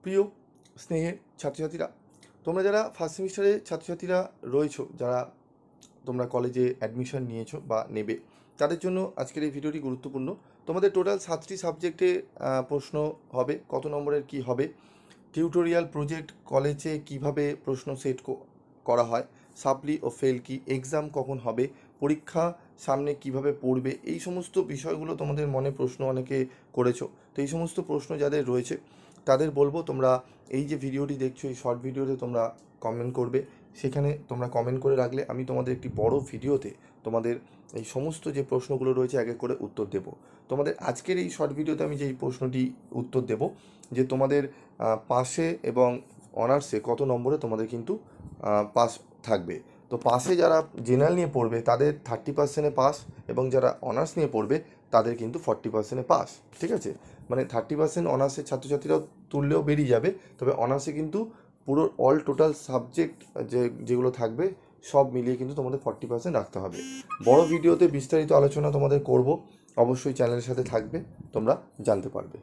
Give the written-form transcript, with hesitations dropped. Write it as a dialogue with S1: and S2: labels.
S1: প্রিয় স্নেহের ছাত্রছাত্রীরা, তোমরা যারা ফার্স্ট সেমিস্টারে ছাত্রছাত্রীরা রয়েছো, যারা তোমরা কলেজে অ্যাডমিশন নিয়েছো বা নেবে, তাদের জন্য আজকের এই ভিডিওটি গুরুত্বপূর্ণ। তোমাদের টোটাল 7টি সাবজেক্টে প্রশ্ন হবে, কত নম্বরের কি হবে, টিউটোরিয়াল প্রজেক্ট কলেজে কিভাবে প্রশ্ন সেট করা হয়, সাপ্লি ও ফেল কি, এক্সাম কখন হবে, পরীক্ষা সামনে কিভাবে পড়বে, এই সমস্ত বিষয়গুলো তোমাদের মনে প্রশ্ন অনেকে করেছো। তো এই সমস্ত প্রশ্ন যাদের রয়েছে তাদের বলবো, তোমরা এই যে ভিডিওটি দেখছো, এই শর্ট ভিডিওতে তোমরা কমেন্ট করবে। সেখানে তোমরা কমেন্ট করে রাখলে আমি তোমাদের একটি বড় ভিডিওতে তোমাদের এই সমস্ত যে প্রশ্নগুলো রয়েছে এক এক করে উত্তর দেব। তোমাদের আজকের এই শর্ট ভিডিওতে আমি যেই প্রশ্নটি উত্তর দেব, যে তোমাদের পাসে এবং অনার্সে কত নম্বরে তোমাদের কিন্তু পাস থাকবে। তো পাসে যারা জেনারেল নিয়ে পড়বে তাদের 30% পাস, এবং যারা অনার্স নিয়ে পড়বে তাদের কিন্তু 40% পাস। ঠিক আছে, মানে 30% অনার্সের ছাত্রছাত্রীরাও তুললেও বেরিয়ে যাবে, তবে অনার্সে কিন্তু পুরো অল টোটাল সাবজেক্ট যেগুলো থাকবে সব মিলিয়ে কিন্তু তোমাদের 40% রাখতে হবে। বড় ভিডিওতে বিস্তারিত আলোচনা তোমাদের করব, অবশ্যই চ্যানেলের সাথে থাকবে, তোমরা জানতে পারবে।